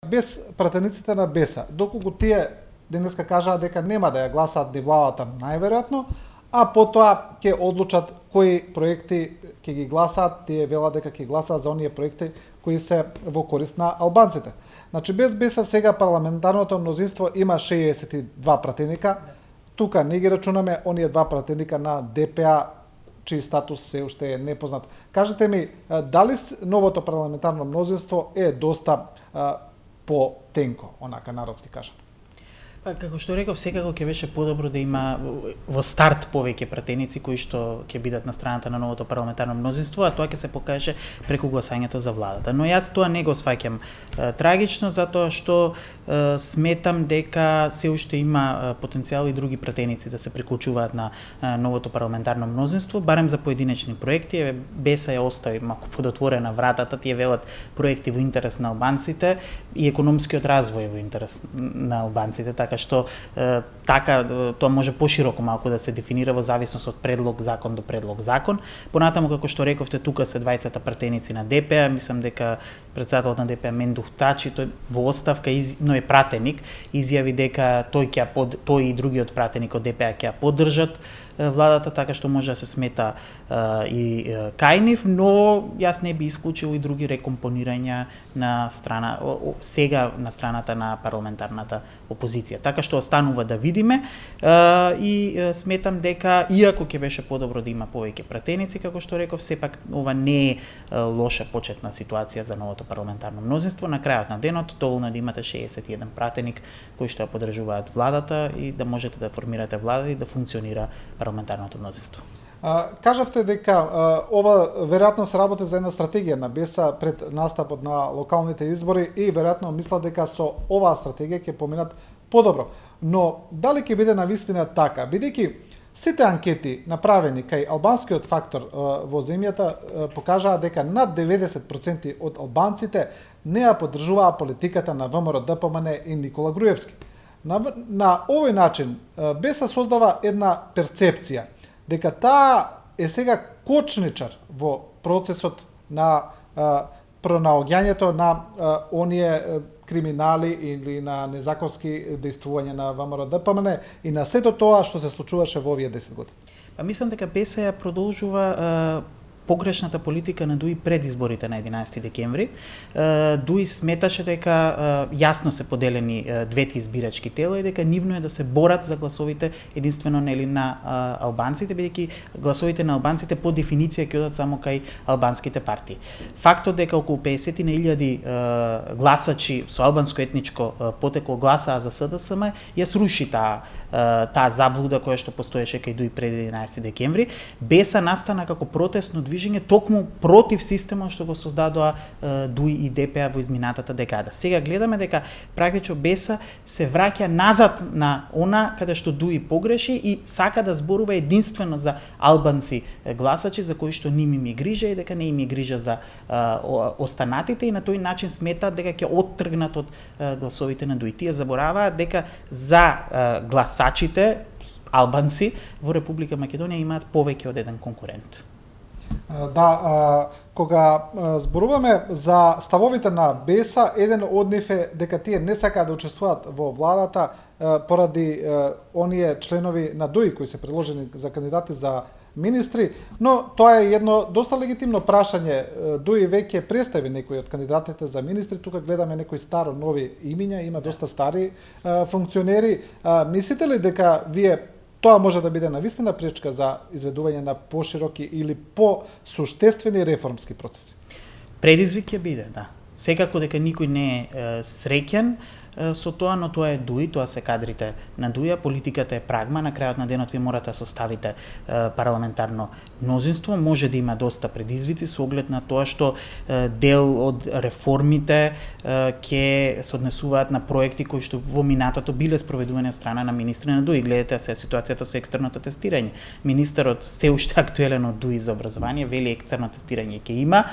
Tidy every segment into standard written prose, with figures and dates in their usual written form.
без пратениците на БЕСА, доколку тие денеска кажаа дека нема да ја гласаат ни владата најверојатно, а потоа ќе одлучат кои проекти ќе ги гласаат, тие велат дека ќе гласаат за оние проекти кои се во корист на албанците. Значи без БЕСА сега парламентарното мнозинство има 62 пратеника. Тука не ги рачунаме оние два пратеника на ДПА чиј статус се уште е непознат. Кажете ми, дали новото парламентарно мнозинство е доста по-тенко, онака народски кажано? Па, како што реков, секако ќе беше подобро да има во старт повеќе пратеници кои што ќе бидат на страната на новото парламентарно мнозинство, а тоа ќе се покаже преку гласањето за владата. Но јас тоа не го сваќам трагично, затоа што сметам дека се уште има потенцијал и други пратеници да се приклучуваат на новото парламентарно мнозинство, барем за поединечни проекти. БЕСА ја остави малку подотворена вратата, тие велат проекти во интерес на албанците и економскиот развој во интерес на албанците, така што тоа може пошироко малку да се дефинира во зависност од предлог закон до предлог закон. Понатаму, како што рековте, тука се двајцата пратеници на ДПА, мислам дека председателот на ДПА Мендух Тачи, тој во оставка, но е пратеник, изјави дека тој и другиот пратеник од ДПА ќе ја поддржат владата, така што може да се смета и кај нив, но јас не би исклучил и други рекомпонирања на страна сега на страната на парламентарната опозиција. Така што останува да видиме и сметам дека иако ќе беше подобро да има повеќе пратеници, како што реков, сепак ова не е лоша почетна ситуација за новото парламентарно мнозинство. На крајот на денот доволно да имате 61 пратеник кои што ја поддржуваат владата и да можете да формирате влада и да функционира парламентарното мнозинство. Кажавте дека ова веројатно се работи за една стратегија на БЕСА пред настапот на локалните избори и веројатно мислат дека со оваа стратегија ќе поминат подобро. Но дали ќе биде навистина така, бидејќи сите анкети направени кај албанскиот фактор во земјата покажаа дека над 90% од албанците не ја поддржуваа политиката на ВМРО ДПМН и Никола Груевски. На овој начин БЕСА создава една перцепција дека таа е сега кочничар во процесот на пронаоѓањето на оние криминали или на незаконски дејствувања на ВМРО ДПМН и на сето тоа што се случуваше во овие 10 години. Па мислам дека БЕСА ја продолжува погрешната политика на ДУИ пред изборите на 11 декември. ДУИ сметаше дека јасно се поделени двете избирачки тела и дека нивно е да се борат за гласовите единствено нели на албанците, бидејќи гласовите на албанците по дефиниција ќе одат само кај албанските партии. Фактот дека околу 50.000 гласачи со албанско етничко потекло гласаа за СДСМ ја сруши таа заблуда која што постоеше кај ДУИ пред 11 декември. БЕСА настана како протестно движење токму против системот што го создадоа ДУИ и ДПА во изминатата декада. Сега гледаме дека практично БЕСА се враќа назад на она каде што ДУИ погреши и сака да зборува единствено за албанци гласачи за кои што ними ми грижа и дека не им грижа за останатите и на тој начин сметаат дека ќе оттргнат од гласовите на ДУИ. Тие забораваат дека за гласачите албанци во Република Македонија имаат повеќе од еден конкурент. Да, кога зборуваме за ставовите на БЕСА, еден од нив е дека тие не сакаат да учествуваат во владата поради оние членови на ДУИ кои се предложени за кандидати за министри, но тоа е едно доста легитимно прашање. ДУИ веќе представи некои од кандидатите за министри, тука гледаме некои старо нови имиња, има доста стари функционери. Мислите ли дека вие тоа може да биде навистина пречка за изведување на пошироки или по-суштествени реформски процеси? Предизвик ќе биде, да. Секако дека никој не е среќен со тоа, но тоа е ДУИ, тоа се кадрите на ДУИ, политиката е прагма, на крајот на денот ви морате да составите парламентарно мнозинство, може да има доста предизвици со оглед на тоа што дел од реформите ќе се однесуваат на проекти кои што во минатото биле спроведувани од страна на министри на ДУИ. Гледате се ситуацијата со екстерното тестирање. Министерот се уште актуелен од ДУИ за образование, вели екстерно тестирање ќе има.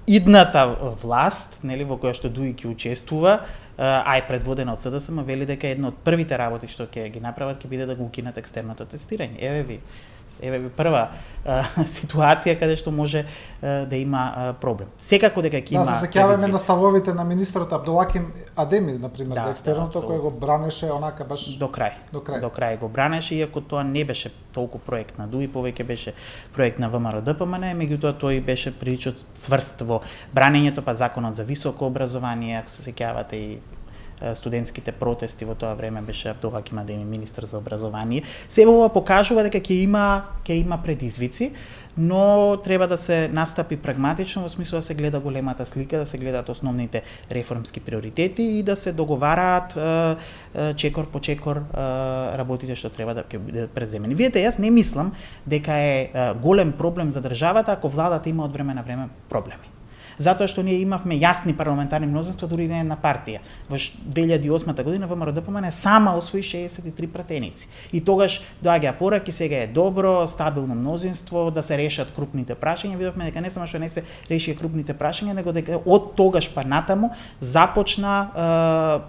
Идната власт, нели, во која што ДУИ ќе учествува, а е предводена од СДСМ, вели дека едно од првите работи што ќе ги направат ќе биде да го укинат екстерното тестирање. Еве ви, Еве прва ситуација каде што може да има проблем. Секако дека ќе има. Да, се сеќаваме на ставовите на министерот Абдулаким Адеми, на пример, Да, за екстерното, да, кој го бранеше онака баш до крај. До крај го бранеше, иако тоа не беше толку проект на ДУИ, повеќе беше проект на ВМРО-ДПМН, меѓутоа тој беше прилично цврст во бранењето, па законот за високо образование, ако се сеќавате, и студентските протести во тоа време беше Абдулаким Адеми министер за образование. Се ова покажува дека ќе има предизвици, но треба да се настапи прагматично во смисла да се гледа големата слика, да се гледаат основните реформски приоритети и да се договараат чекор по чекор работите што треба да бидат преземени. Видете, јас не мислам дека е голем проблем за државата ако владата има од време на време проблеми. Затоа што ние имавме јасни парламентарни мнозинства, дури не една партија. Во 2008 година ВМРО-ДПМН сама освои 63 пратеници. И тогаш доаѓа пораки, сега е добро, стабилно мнозинство, да се решат крупните прашања. Видовме дека не само што не се решија крупните прашања, него дека од тогаш па натаму започна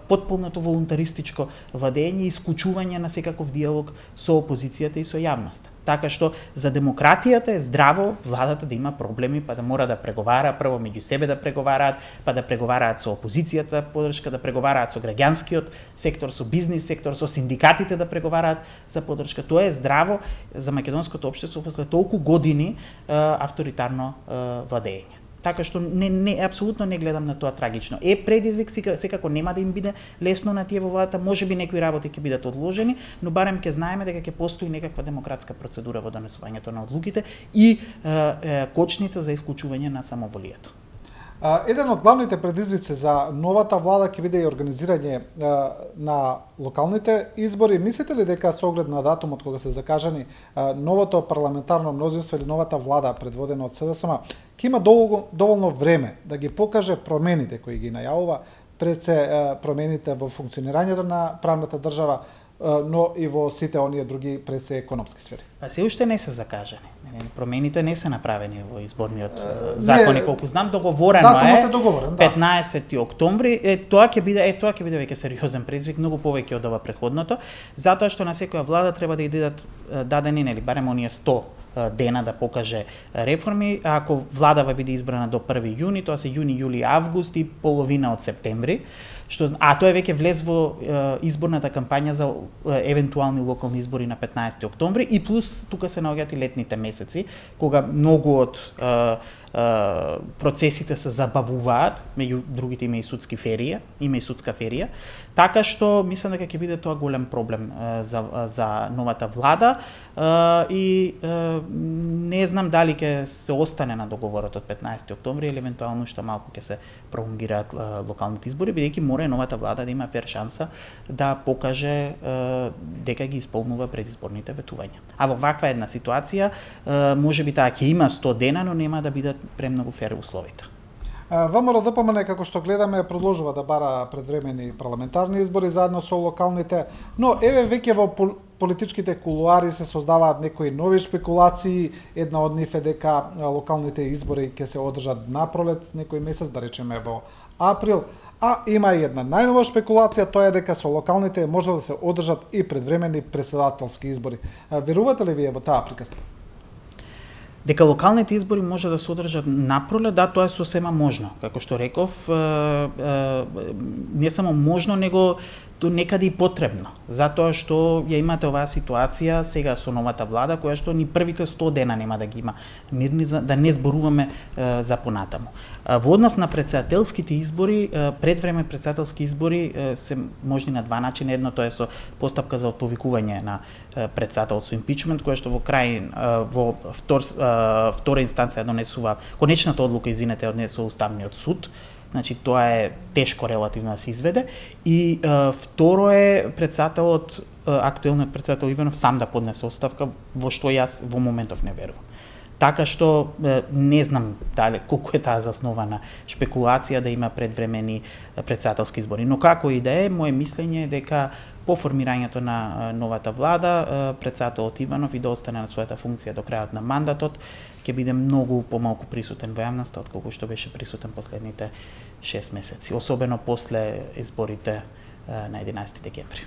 потполното волунтаристичко владење и исклучување на секаков диалог со опозицијата и со јавноста. Така што за демократијата е здраво владата да има проблеми, па да мора да преговара, прво меѓу себе да преговараат, па да преговараат со опозицијата поддршка, да преговараат со граѓанскиот сектор, со бизнис сектор, со синдикатите да преговараат за поддршка. Тоа е здраво за македонското општество после толку години авторитарно владење. Така што апсолутно не гледам на тоа трагично. Предизвик секако нема да им биде лесно на тие во владата, можеби некои работи ќе бидат одложени, но барем ќе знаеме дека ќе постои некаква демократска процедура во донесувањето на одлуките и кочница за исклучување на самоволието. Еден од главните предизвици за новата влада ќе биде и организирање на локалните избори. Мислите ли дека со оглед на датумот кога се закажани новото парламентарно мнозинство или новата влада предводена од СДСМ ќе има доволно време да ги покаже промените кои ги најавува, пред се промените во функционирањето на правната држава, но и во сите оние други пред се економски сфери? Па се уште не се закажани. Промените не се направени во изборниот закон, колку знам, договорено е 15 октомври. Тоа ќе биде веќе сериозен предизвик, многу повеќе од ова претходното, затоа што на секоја влада треба да ја дадат дадени, нели барем оние 100 дена да покаже реформи. Ако владава биде избрана до 1 јуни, тоа се јуни, јули, август и половина од септември, тоа е веќе влез во изборната кампања за евентуални локални избори на 15 октомври и плюс тука се наоѓаат и летните месеци, кога многу од процесите се забавуваат, меѓу другите има и судска ферија, така што мислам дека ќе биде тоа голем проблем за новата влада и не знам дали ќе се остане на договорот од 15 октомври или евентуално уште малку ќе се пролонгираат локалните избори, бидејќи мора новата влада да има фер шанса да покаже дека ги исполнува предизборните ветувања. А во ваква една ситуација можеби таа ќе има 100 дена, но нема да бидат премногу фер условите. ВМРО-ДПМН, како што гледаме, продолжува да бара предвремени парламентарни избори заедно со локалните, но еве веќе во политичките кулуари се создаваат некои нови шпекулации. Една од нив е дека локалните избори ќе се одржат напролет некој месец, да речеме во април. А има и една најнова шпекулација, тоа е дека со локалните може да се одржат и предвремени председателски избори. Верувате ли вие во таа приказна? Дека локалните избори може да се одржат напролет, да, тоа е сосема можно. Како што реков, не само можно, него некаде и потребно. Затоа што ја имате оваа ситуација сега со новата влада, која што ни првите 100 дена нема да ги има мирни, да не зборуваме за понатаму. Во однос на председателските избори, предвреме председателски избори се можни на два начина. Едното е со постапка за отповикување на председател со импичмент, која што во втора инстанција донесува, конечната одлука, однесува Уставниот суд. Значи тоа е тешко релативно да се изведе. И второ е председателот, актуелниот председател Иванов сам да поднесе оставка, во што јас во моментов не верувам. Така што не знам дали колку е таа заснована шпекулација да има предвремени председателски избори. Но како и да е, моje мислење е дека по формирањето на новата влада, председателот Иванов и да остане на својата функција до крајот на мандатот, ќе биде многу помалку присутен во јавноста отколку што беше присутен последните 6 месеци, особено после изборите на 11 декември.